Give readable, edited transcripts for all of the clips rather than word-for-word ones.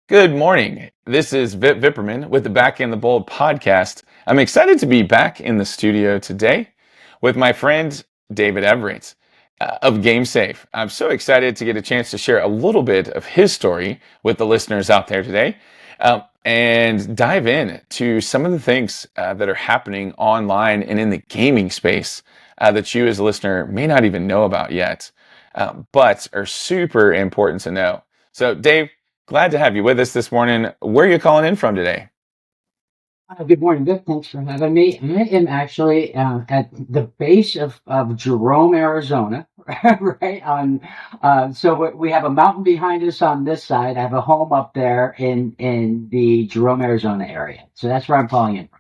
Good morning. This is Vip Vipperman with the Back in the Bold podcast. I'm excited to be back in the studio today with my friend David Everitt of GameSafe. I'm so excited to get a chance to share a little bit of his story with the listeners out there today and dive in to some of the things that are happening online and in the gaming space that you as a listener may not even know about yet, but are super important to know. So, Dave, glad to have you with us this morning. Where are you calling in from today? Good morning, Vic. Thanks for having me. I am actually at the base of Jerome, Arizona, right on. We have a mountain behind us on this side. I have a home up there in the Jerome, Arizona area. So that's where I'm calling in from.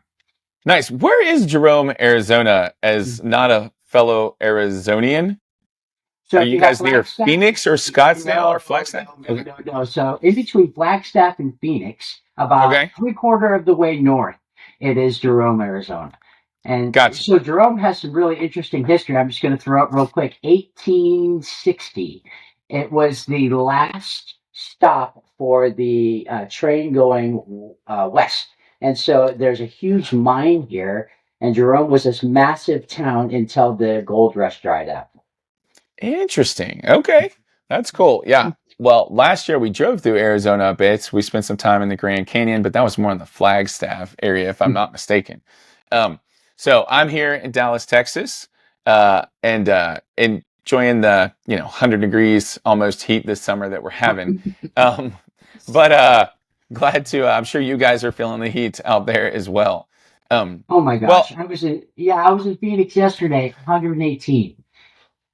Nice. Where is Jerome, Arizona, as not a fellow Arizonian? So Are you you got guys near Flagstaff? Phoenix or Scottsdale or No, Flagstaff? no, no, Okay. no, no. So in between Flagstaff and Phoenix, about Okay. three-quarter of the way north, it is Jerome, Arizona. And Gotcha. so Jerome has some really interesting history. I'm just going to throw out real quick. 1860, it was the last stop for the train going west. And so there's a huge mine here, and Jerome was this massive town until the gold rush dried up. Interesting. Okay. That's cool. Yeah. Well, last year we drove through Arizona a bit. We spent some time in the Grand Canyon, but that was more in the Flagstaff area, if I'm not mistaken. Um, so I'm here in Dallas, Texas, and enjoying the 100 degrees almost heat this summer that we're having. Um, but glad to. I'm sure you guys are feeling the heat out there as well. Um, Oh my gosh. well, I was in Phoenix yesterday, 118.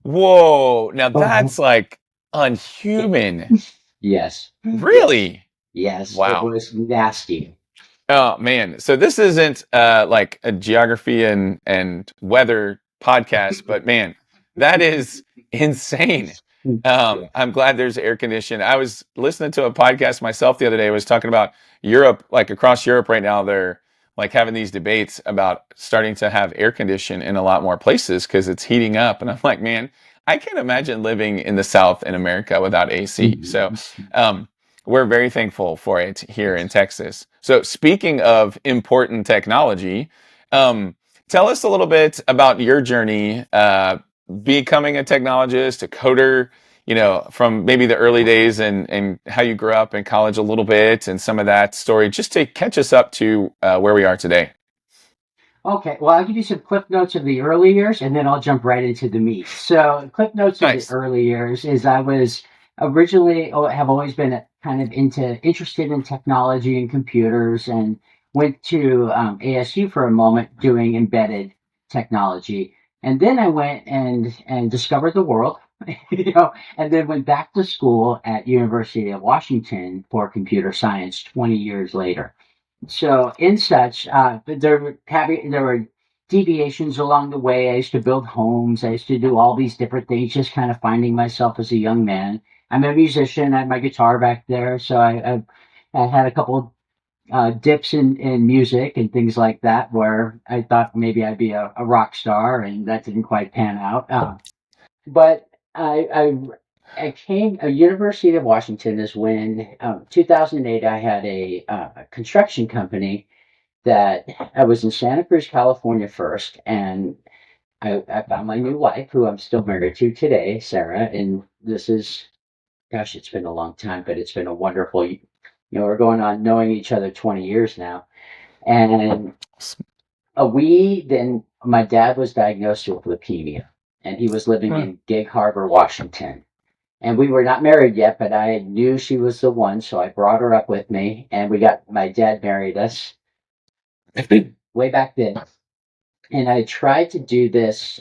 whoa! Now Oh, that's like unhuman. yes. Yes. Really? Yes. It Wow. was nasty. Oh man. So this isn't like a geography and weather podcast, but man, that is insane. Yeah. I'm glad there's air conditioning. I was listening to a podcast myself the other day. I was talking about Europe, like across Europe right now, they're like having these debates about starting to have air condition in a lot more places because it's heating up. And I'm like, man, I can't imagine living in the South in America without AC. So um, we're very thankful for it here in Texas. So, speaking of important technology, tell us a little bit about your journey becoming a technologist, a coder, from maybe the early days and how you grew up in college a little bit and some of that story, just to catch us up to where we are today. Okay, well, I'll give you some clip notes of the early years and then I'll jump right into the meat. So, clip notes of the Nice. early years is I was originally, have always been kind of interested in technology and computers and went to ASU for a moment doing embedded technology. And then I went and discovered the world, and then went back to school at University of Washington for computer science 20 years later. So in such, there were deviations along the way. I used to build homes. I used to do all these different things, just kind of finding myself as a young man. I'm a musician. I had my guitar back there, so I had a couple dips in music and things like that, where I thought maybe I'd be a rock star, and that didn't quite pan out. But I came, University of Washington is when, 2008, I had a construction company that I was in Santa Cruz, California first, and I found my new wife, who I'm still married to today, Sarah, and this is, gosh, it's been a long time, but it's been a wonderful, we're going on knowing each other 20 years now. And my dad was diagnosed with leukemia, and he was living Huh. in Gig Harbor, Washington. And we were not married yet, but I knew she was the one, so I brought her up with me, and my dad married us way back then. And I tried to do this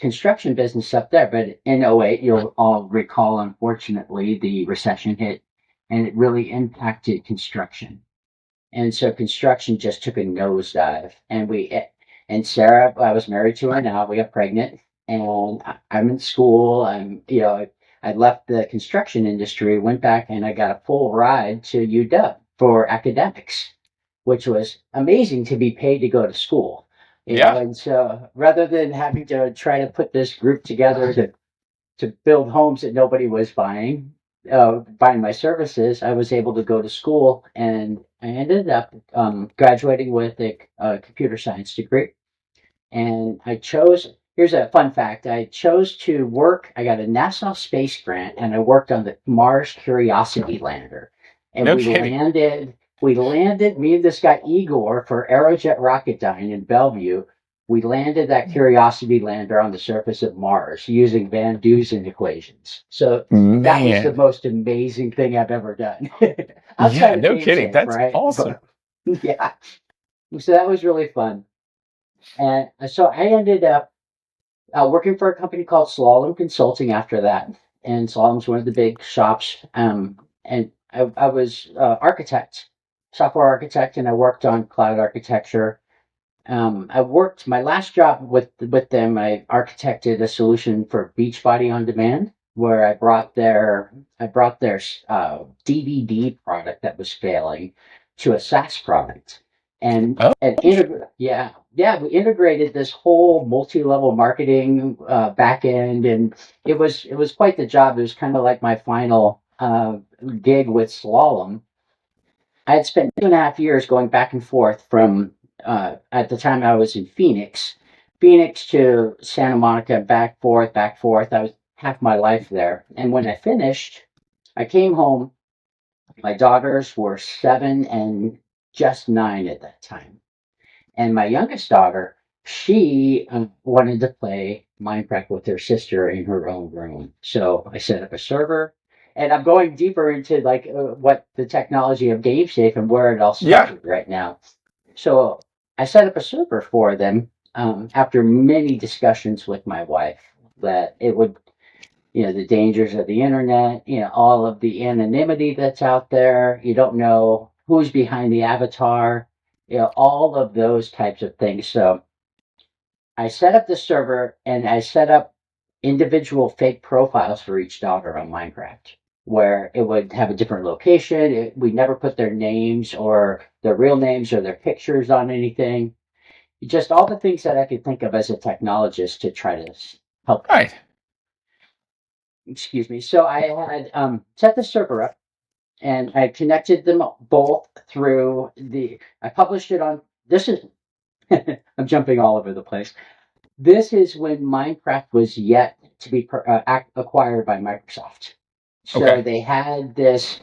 construction business up there, but in '08, you'll all recall, unfortunately, the recession hit, and it really impacted construction. And so construction just took a nosedive. And Sarah, I was married to her now. We got pregnant, and I'm in school. I left the construction industry, went back, and I got a full ride to UW for academics, which was amazing to be paid to go to school. Yeah. And so rather than having to try to put this group together to build homes that nobody was buying, buying my services, I was able to go to school, and I ended up graduating with a computer science degree. And I chose, here's a fun fact, I chose to work, I got a NASA space grant, and I worked on the Mars Curiosity lander. And No kidding. we landed, me and this guy Igor for Aerojet Rocketdyne in Bellevue, we landed that Curiosity lander on the surface of Mars using Van Dusen equations. So that was the Man. most amazing thing I've ever done. Yeah, Outside of no kidding. GameSafe, That's right? awesome. But yeah, so that was really fun. And so I ended up working for a company called Slalom Consulting after that. And Slalom's one of the big shops. And I was architect, software architect, and I worked on cloud architecture. I worked my last job with them. I architected a solution for Beachbody on Demand, where I brought their DVD product that was failing to a SaaS product, Oh, yeah, we integrated this whole multi-level marketing back end, and it was quite the job. It was kind of like my final gig with Slalom. I had spent 2.5 years going back and forth from, at the time I was in Phoenix to Santa Monica, back forth, back forth. I was half my life there. And when I finished, I came home. My daughters were 7 and just 9 at that time. And my youngest daughter, she wanted to play Minecraft with her sister in her own room. So I set up a server, and I'm going deeper into like what the technology of GameSafe and where it all yeah. started right now. So I set up a server for them after many discussions with my wife that it would, the dangers of the internet, all of the anonymity that's out there. You don't know who's behind the avatar, all of those types of things. So I set up the server, and I set up individual fake profiles for each daughter on Minecraft, where it would have a different location. We never put their names or their real names or their pictures on anything. Just all the things that I could think of as a technologist to try to help them. Right. Excuse me. So I had set the server up, and I connected them both through I published it on, this is, I'm jumping all over the place. This is when Minecraft was yet to be acquired by Microsoft. So Okay. they had this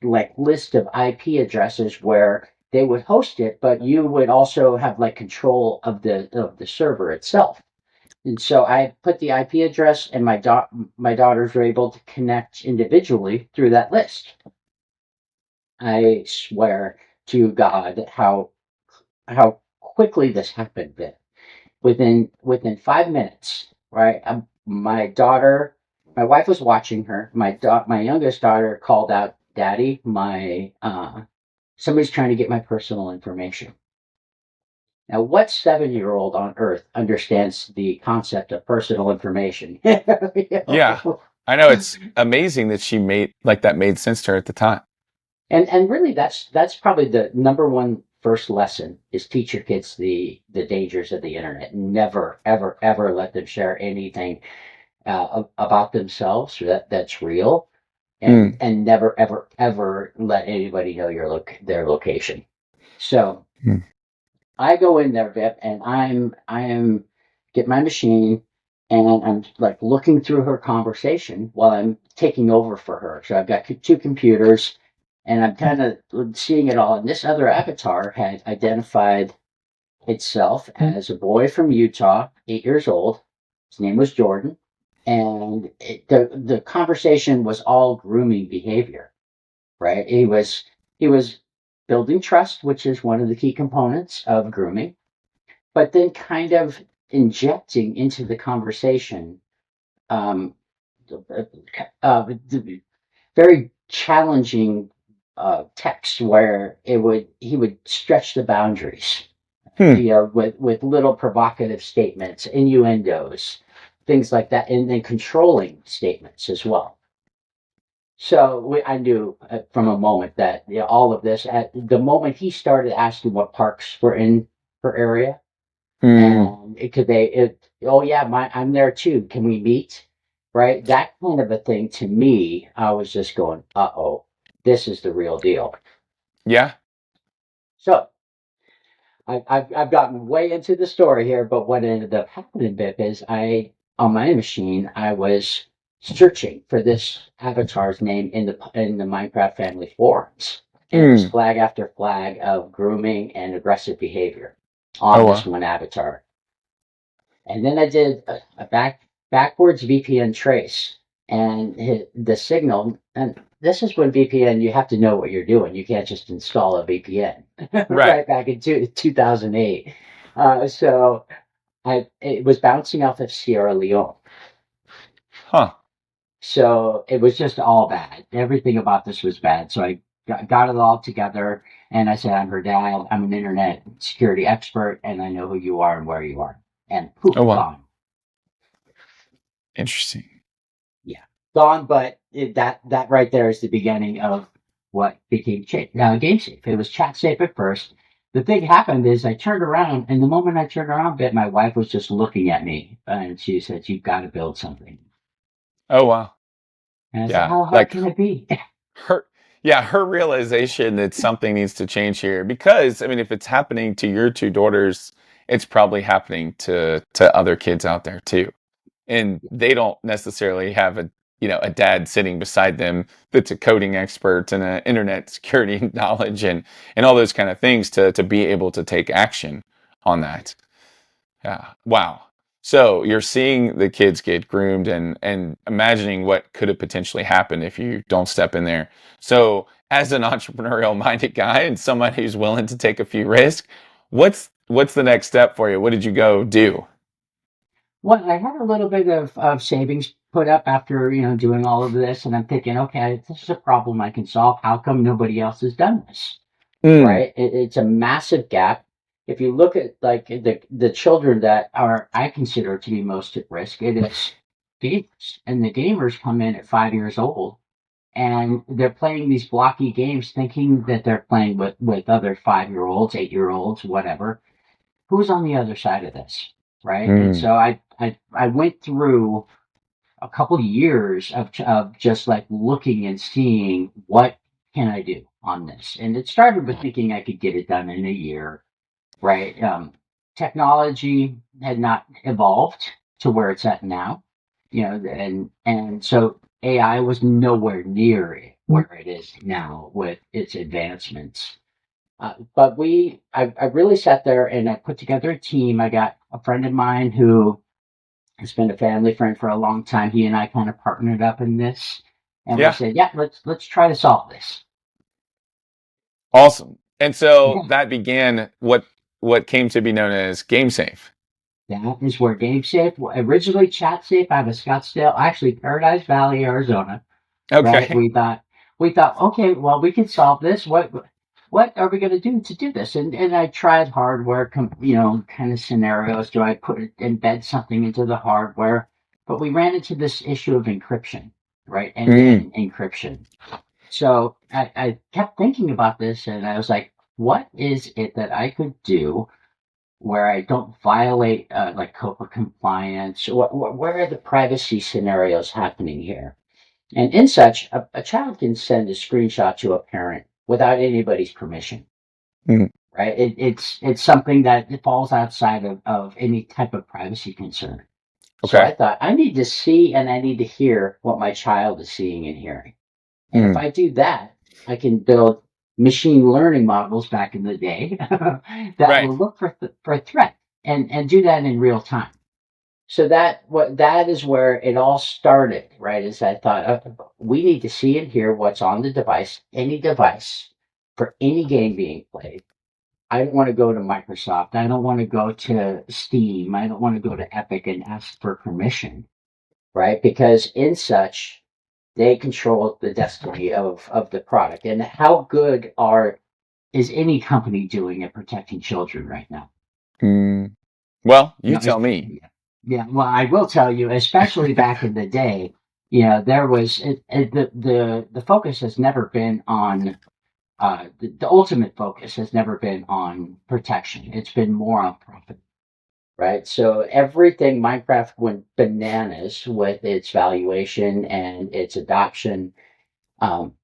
like list of IP addresses where they would host it, but you would also have like control of the server itself. And so I put the IP address, and my daughters were able to connect individually through that list. I swear to God how quickly this happened. That within 5 minutes, right? My wife was watching her. My youngest daughter called out, "Daddy, my somebody's trying to get my personal information." Now, what 7-year-old on earth understands the concept of personal information? Yeah. I know it's amazing that she made like that made sense to her at the time. And really, that's probably the number one first lesson, is teach your kids the dangers of the internet. Never, ever, ever let them share anything about themselves that's real, and Mm. never, ever, ever let anybody know their location. So Mm. I go in there, Vip, and I am get my machine, and I'm like looking through her conversation while I'm taking over for her. So I've got two computers, and I'm kind of seeing it all. And this other avatar had identified itself as a boy from Utah, 8 years old. His name was Jordan, and the conversation was all grooming behavior. Right? He was building trust, which is one of the key components of grooming, but then kind of injecting into the conversation um, the very challenging text where he would stretch the boundaries, Hmm. with little provocative statements, innuendos, things like that, and then controlling statements as well. So I knew from a moment that, all of this, at the moment he started asking what parks were in her area, Mm. and oh yeah, I'm there too. Can we meet? right? That kind of a thing to me, I was just going, uh-oh, this is the real deal. Yeah. So I've gotten way into the story here, but what ended up happening, Bip, is on my machine, I was searching for this avatar's name in the Minecraft family forums. And it was Mm. flag after flag of grooming and aggressive behavior Oh on this wow. one avatar. And then I did a backwards VPN trace and hit the signal. And this is when VPN, you have to know what you're doing. You can't just install a VPN Right. right back in 2008. So it was bouncing off of Sierra Leone. Huh. So it was just all bad. Everything about this was bad. So I got it all together and I said, I'm her dad. I'm an internet security expert and I know who you are and where you are. And poof, Oh wow. gone. Interesting. Yeah, gone. But that right there is the beginning of what became GameSafe. It was chat safe at first. The thing happened is I turned around, and the moment I turned around, bit my wife was just looking at me, and she said, "You've got to build something." Oh wow. And I said, Yeah. "How hard Like can it be?" her yeah, her realization that something needs to change here because I mean if it's happening to your two daughters, it's probably happening to other kids out there too. And they don't necessarily have a dad sitting beside them that's a coding expert and an internet security knowledge and all those kind of things to be able to take action on that. Yeah. Wow. So you're seeing the kids get groomed and imagining what could have potentially happened if you don't step in there. So as an entrepreneurial minded guy and somebody who's willing to take a few risks, what's the next step for you? What did you go do? Well, I had a little bit of savings put up after doing all of this, and I'm thinking, okay, this is a problem I can solve. How come nobody else has done this? Mm, Right? It's a massive gap. If you look at like the children that are I consider to be most at risk, it is gamers, and the gamers come in at 5 years old, and they're playing these blocky games, thinking that they're playing with other 5 year olds, 8 year olds, whatever. Who's on the other side of this, right? And mm, so I went through a couple of years of just like looking and seeing what can I do on this. And it started with thinking I could get it done in a year, right? Technology had not evolved to where it's at now, and so AI was nowhere near where it is now with its advancements. But I really sat there and I put together a team. I got a friend of mine who has been a family friend for a long time. He and I kind of partnered up in this, and we yeah. said, "Yeah, let's try to solve this." Awesome. And so Yeah, that began what came to be known as GameSafe. that is where GameSafe, originally ChatSafe, out of Scottsdale, actually Paradise Valley, Arizona. Right? Okay. We thought, okay, well, we can solve this. What are we going to do this? And I tried hardware, kind of scenarios. Do I embed something into the hardware? But we ran into this issue of encryption, right? Mm, End-to-end encryption. So I kept thinking about this, and I was like, what is it that I could do where I don't violate like COPA compliance? Where are the privacy scenarios happening here? And in such, a child can send a screenshot to a parent without anybody's permission, mm, right? It's something that falls outside of any type of privacy concern. So I okay. thought I need to see and I need to hear what my child is seeing and hearing. And if Mm, I do that, I can build machine learning models back in the day that right. will look for a threat and do that in real time. So that is where it all started, right? Is I thought we need to see and hear what's on the device, any device, for any game being played. I don't want to go to Microsoft. I don't want to go to Steam. I don't want to go to Epic and ask for permission, right? Because in such, they control the destiny of the product. And how good are is any company doing at protecting children right now? Mm, well, You you know, tell me. yeah, yeah. Well, I will tell you, especially back in the day, there was the focus has never been on the ultimate focus has never been on protection. It's been more on profit, right? So everything Minecraft went bananas with its valuation and its adoption. Um,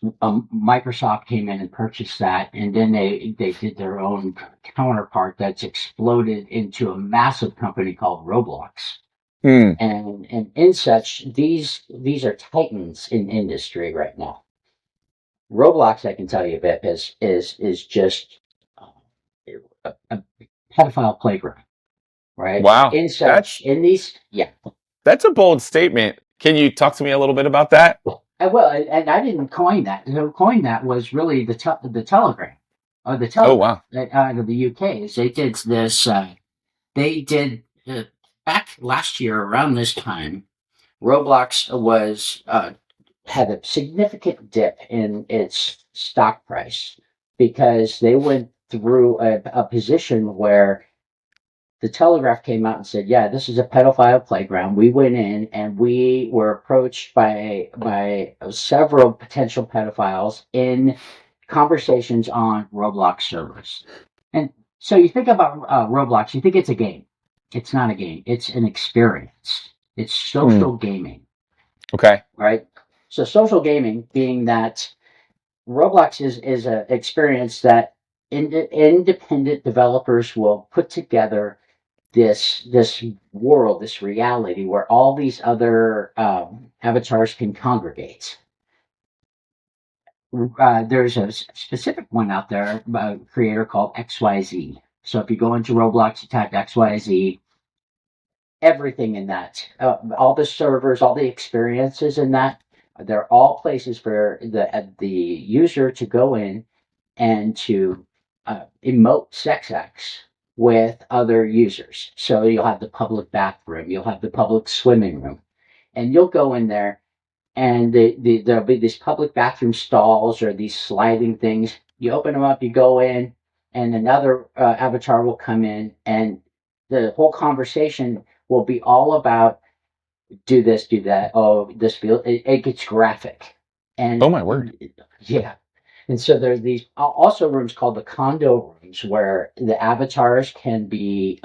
Microsoft came in and purchased that, and then they did their own counterpart that's exploded into a massive company called Roblox. Hmm. And in such, these are titans in industry right now. Roblox, I can tell you, Vip, is just a pedophile playground, right? Wow. In such, That's in these, yeah. that's a bold statement. Can you talk to me a little bit about that? Well, and I didn't coin that. Who coined that was really the Telegram, or the Oh Telegraph wow. out of the UK. Is they did this. They did back last year around this time. Roblox was had a significant dip in its stock price because they went through a position where the Telegraph came out and said, "Yeah, this is a pedophile playground." We went in and we were approached by several potential pedophiles in conversations on Roblox servers. And so you think about Roblox, you think it's a game. It's not a game. It's an experience. It's Hmm. social gaming, Okay. right? So social gaming being that Roblox is an experience that independent developers will put together this world, this reality where all these other avatars can congregate. There's a specific one out there, a creator called XYZ. So if you go into Roblox, you type XYZ, everything in that, all the servers, all the experiences in that, they're all places for the user to go in and to emote sex acts with other users. So you'll have the public bathroom, you'll have the public swimming room, and you'll go in there, and there'll be these public bathroom stalls or these sliding things. You open them up, you go in, and another avatar will come in, and the whole conversation will be all about do this, do that. Oh, this feel it gets graphic, Oh and my word. yeah, and so there's these also rooms called the condo rooms where the avatars can be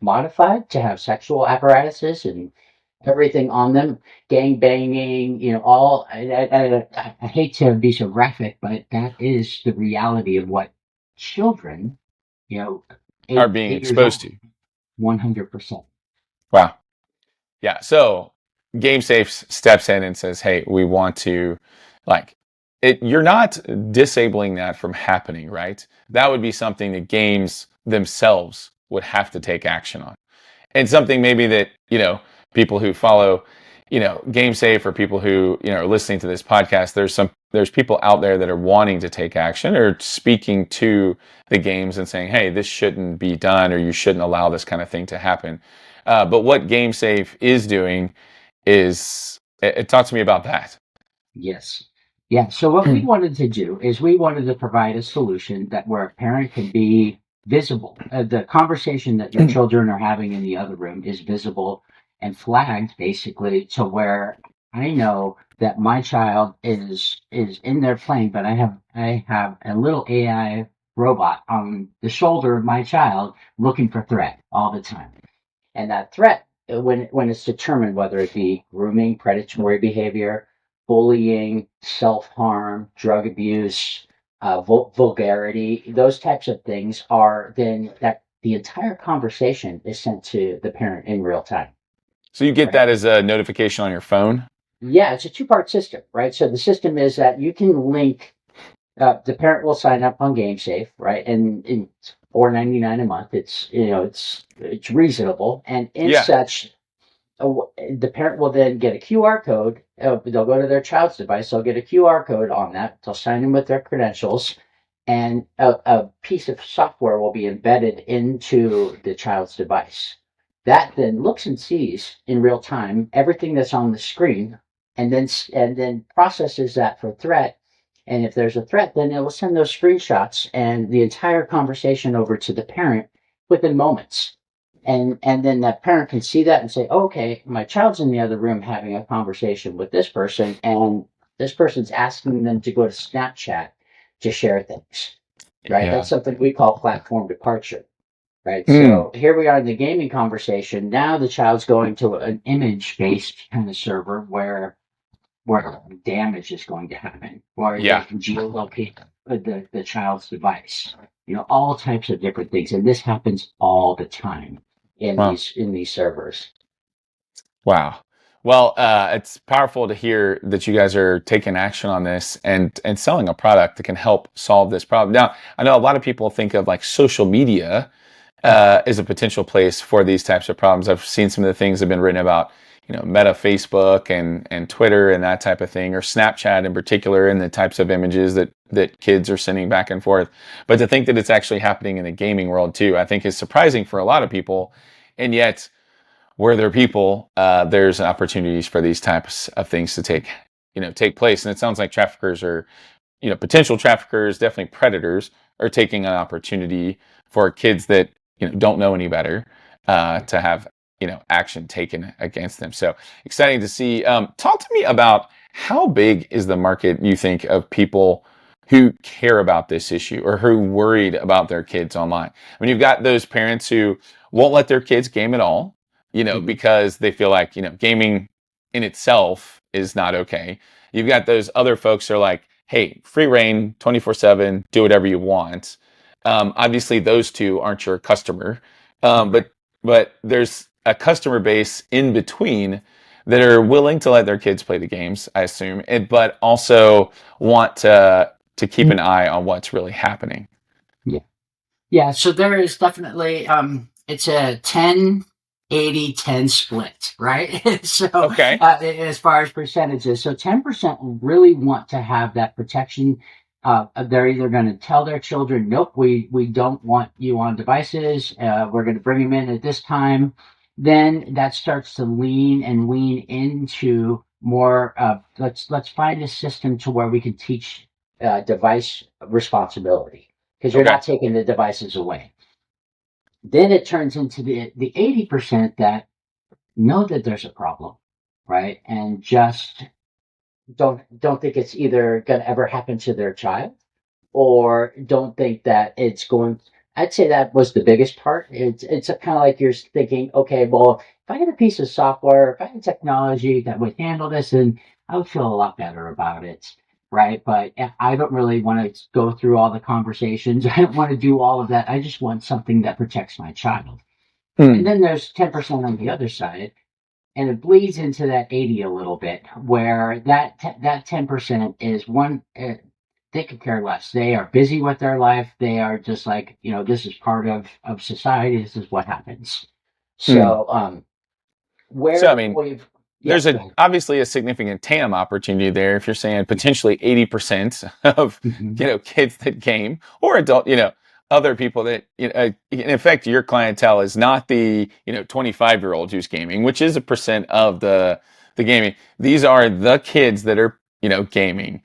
modified to have sexual apparatuses and everything on them, gang banging, all. I hate to be so graphic, but that is the reality of what children, you know, Are eight being 8 years exposed old, to. 100%. Wow. Yeah. So GameSafe steps in and says, "Hey, we want to, like, it. You're not disabling that from happening, right? That would be something that games themselves would have to take action on, and something maybe that people who follow, GameSafe, or people who are listening to this podcast. There's people out there that are wanting to take action or speaking to the games and saying, hey, this shouldn't be done, or you shouldn't allow this kind of thing to happen. But what GameSafe is doing is it talks to me about that. Yes. Yeah. So what we wanted to do is we wanted to provide a solution that where a parent could be visible. The conversation that your children are having in the other room is visible and flagged basically to where I know that my child is in there playing, but I have a little AI robot on the shoulder of my child looking for threat all the time. And that threat, when it's determined whether it be grooming, predatory behavior, bullying, self harm, drug abuse, vulgarity, those types of things are then that the entire conversation is sent to the parent in real time, So you get right? that as a notification on your phone. Yeah, it's a two-part system, right? So the system is that you can link. The parent will sign up on GameSafe, right? And in $4.99 a month, it's reasonable, and in Yeah. such the parent will then get a QR code. They'll go to their child's device. They'll get a QR code on that. They'll sign in with their credentials, and a piece of software will be embedded into the child's device. That then looks and sees in real time everything that's on the screen, and then processes that for threat. And if there's a threat, then it will send those screenshots and the entire conversation over to the parent within moments, and then that parent can see that and say, oh, okay, my child's in the other room having a conversation with this person, and this person's asking them to go to Snapchat to share things, right? That's Yeah. something we call platform departure, right? Mm, So here we are in the gaming conversation. Now the child's going to an image-based kind of server where damage is going to happen, or they yeah. can geolocate the child's device. All types of different things, and this happens all the time in Well, these servers. wow. Well, it's powerful to hear that you guys are taking action on this and selling a product that can help solve this problem. Now, I know a lot of people think of like social media is a potential place for these types of problems. I've seen some of the things that have been written about, Meta, Facebook, and Twitter, and that type of thing, or Snapchat in particular, and the types of images that kids are sending back and forth. But to think that it's actually happening in the gaming world too, I think is surprising for a lot of people, and yet where there are people, there's opportunities for these types of things to take place. And it sounds like traffickers are potential traffickers, definitely predators, are taking an opportunity for kids that don't know any better to have action taken against them. So exciting to see. Talk to me about how big is the market you think of people who care about this issue or who worried about their kids online. I mean, you've got those parents who won't let their kids game at all, Mhm. because they feel like gaming in itself is not okay. You've got those other folks who are like, hey, free reign, 24/7, do whatever you want. Obviously, those two aren't your customer, but there's a customer base in between that are willing to let their kids play the games, I assume, but also want to keep an eye on what's really happening. Yeah. Yeah, so there is definitely it's a 10-80-10 split, right? So Okay. as far as percentages, so 10% really want to have that protection. They're either going to tell their children, nope, we don't want you on devices. We're going to bring them in at this time. Then that starts to lean and lean into more let's find a system to where we can teach device responsibility, because you're Okay. not taking the devices away. Then it turns into the 80% that know that there's a problem, right? And just don't think it's either going to ever happen to their child, or don't think that it's going. I'd say that was the biggest part. It's kind of like you're thinking, okay, well, if I had a piece of software, if I had technology that would handle this, and I would feel a lot better about it, right? But I don't really want to go through all the conversations. I don't want to do all of that. I just want something that protects my child. And Hmm. then there's 10% on the other side, and it bleeds into that 80 a little bit, where that 10% is one. They could care less. They are busy with their life. They are just like, this is part of society. This is what happens. Hmm. So So I where mean, we've yeah, there's go a ahead. obviously a significant TAM opportunity there if you're saying potentially 80% of Mhm. kids that game or adult, other people that in effect your clientele is not the 25-year-old who's gaming, which is a percent of the gaming. These are the kids that are gaming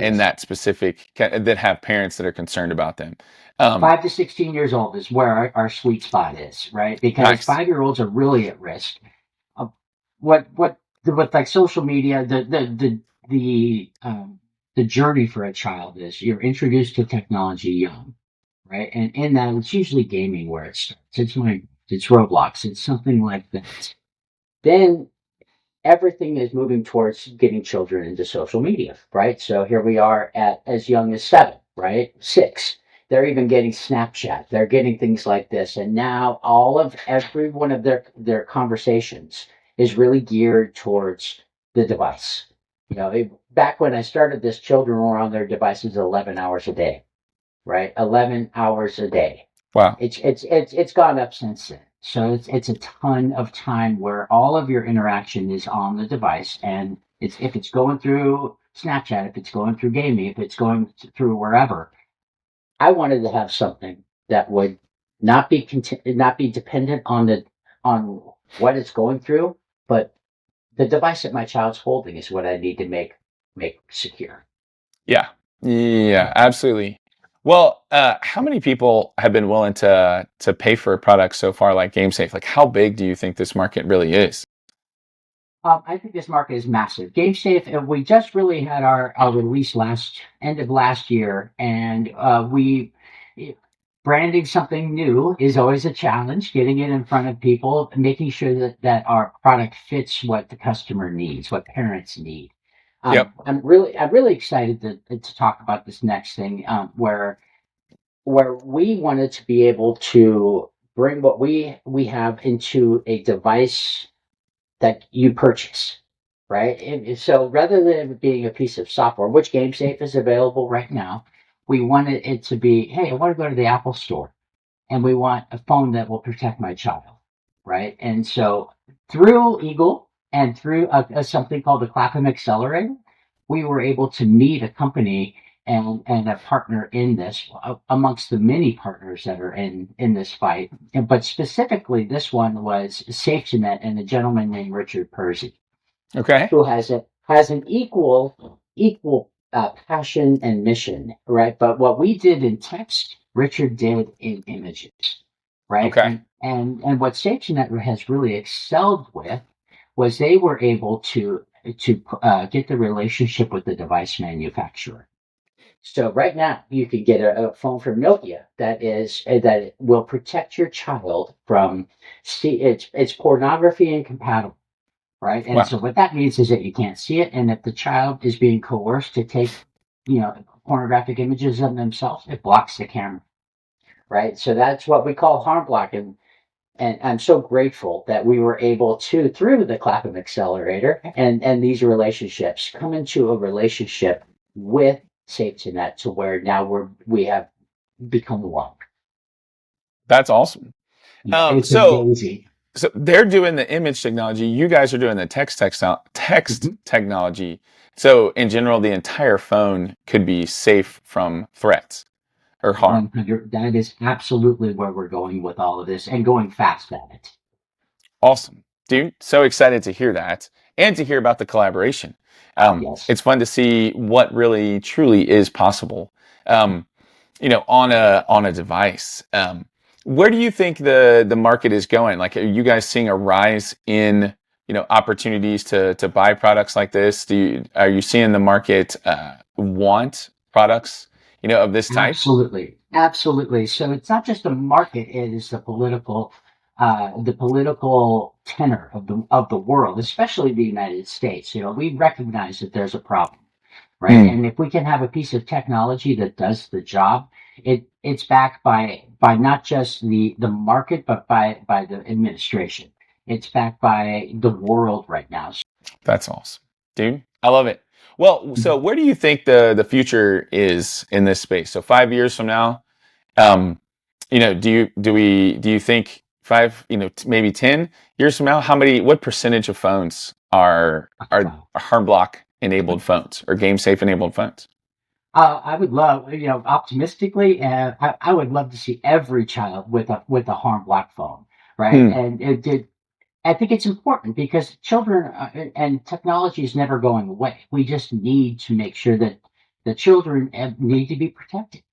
in Yes. that specific that have parents that are concerned about them. Um, 5 to 16 years old is where our sweet spot is, right? Because nice. 5-year-olds are really at risk. Uh, what like social media, the journey for a child is you're introduced to technology young, right? And in that, it's usually gaming where it starts. It's Roblox. It's something like that. Then everything is moving towards getting children into social media, right? So here we are at as young as 7, right? 6. They're even getting Snapchat. They're getting things like this, and now every one of their conversations is really geared towards the device. Back when I started this, children were on their devices 11 hours a day, right? 11 hours a day. Wow. It's gone up since then. So it's a ton of time where all of your interaction is on the device, and if it's going through Snapchat, if it's going through gaming, if it's going through wherever. I wanted to have something that would not be dependent on what it's going through, but the device that my child's holding is what I need to make secure. Yeah. Yeah, absolutely. Well, how many people have been willing to pay for a product so far like GameSafe? Like, how big do you think this market really is? I think this market is massive. GameSafe, we just really had our release last end of last year, and we branding something new is always a challenge. Getting it in front of people, making sure that our product fits what the customer needs, what parents need. Yep. I'm really excited to talk about this next thing, where we wanted to be able to bring what we have into a device that you purchase, right? And so rather than it being a piece of software, which GameSafe is available right now, we wanted it to be, hey, I want to go to the Apple Store and we want a phone that will protect my child, right? And so through Eagle and through something called the Clapham Accelerator, we were able to meet a company and a partner in this amongst the many partners that are in this fight. But specifically, this one was SafetyNet and a gentleman named Richard Persey, Okay. who has an equal passion and mission, right? But what we did in text, Richard did in images, right? Okay. And what SafetyNet has really excelled with was they were able to get the relationship with the device manufacturer. So right now, you could get a phone from Nokia that will protect your child from see it's pornography incompatible, right? And Wow. so what that means is that you can't see it, and if the child is being coerced to take, pornographic images of themselves, it blocks the camera, right? So that's what we call HarmBlock, and I'm so grateful that we were able to, through the Clapham Accelerator and these relationships, come into a relationship with SafetyNet to where now we have become one. That's awesome. Yeah, it's So amazing. so they're doing the image technology. You guys are doing the text Mhm. technology. So in general, the entire phone could be safe from threats or harm. 100. That is absolutely where we're going with all of this and going fast at it. Awesome, dude. So excited to hear that and to hear about the collaboration. Yes. It's fun to see what really truly is possible. Um, on a device. Where do you think the market is going? Like, are you guys seeing a rise in opportunities to buy products like this? Are you seeing the market want products of this type? Absolutely, absolutely. So it's not just the market; it is the political tenor of the world, especially the United States. We recognize that there's a problem, right? Hmm, And if we can have a piece of technology that does the job, it's backed by not just the market, but by the administration. It's backed by the world right now. that's awesome, dude. I love it. Well, so where do you think the future is in this space? So 5 years from now, Um, do you think five, maybe 10 years from now, what percentage of phones are Wow. hard block enabled phones or game safe enabled phones? I would love, optimistically, I would love to see every child with a harm block phone, right? Hmm, And I think it's important because children and technology is never going away. We just need to make sure that the children need to be protected,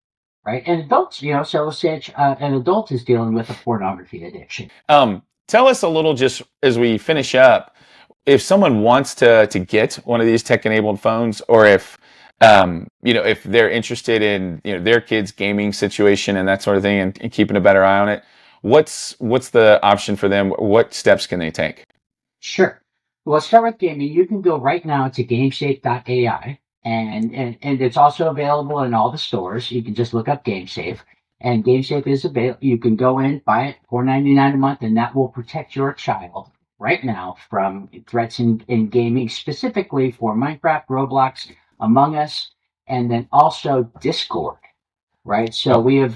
right? And adults, so say an adult is dealing with a pornography addiction. Tell us a little, just as we finish up, if someone wants to get one of these tech enabled phones, or if they're interested in their kids gaming situation and that sort of thing, and keeping a better eye on it, what's the option for them? What steps can they take? Sure. Well, let's start with gaming. You can go right now to GameSafe.ai, and it's also available in all the stores. You can just look up GameSafe, and GameSafe is available. You can go in, buy it, $4.99 a month, and that will protect your child right now from threats in gaming, specifically for Minecraft, Roblox, Among Us, and then also Discord. Right. So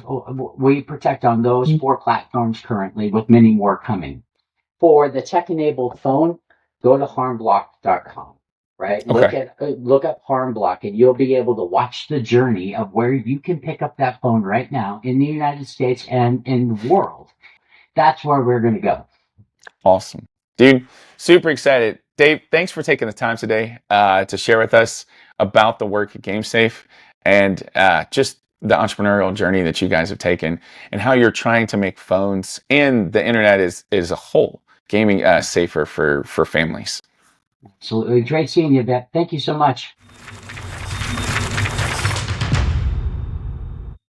Oh, we protect on those four platforms currently, with many more coming. For the tech-enabled phone, go to harmblock.com, right? okay. Look up HarmBlock, and you'll be able to watch the journey of where you can pick up that phone right now in the United States and in the world. That's where we're going to go. Awesome. Dude, super excited. Dave, thanks for taking the time today to share with us about the work at GameSafe and just the entrepreneurial journey that you guys have taken and how you're trying to make phones and the internet as a whole gaming safer for families. Absolutely. Great seeing you, Beth. Thank you so much.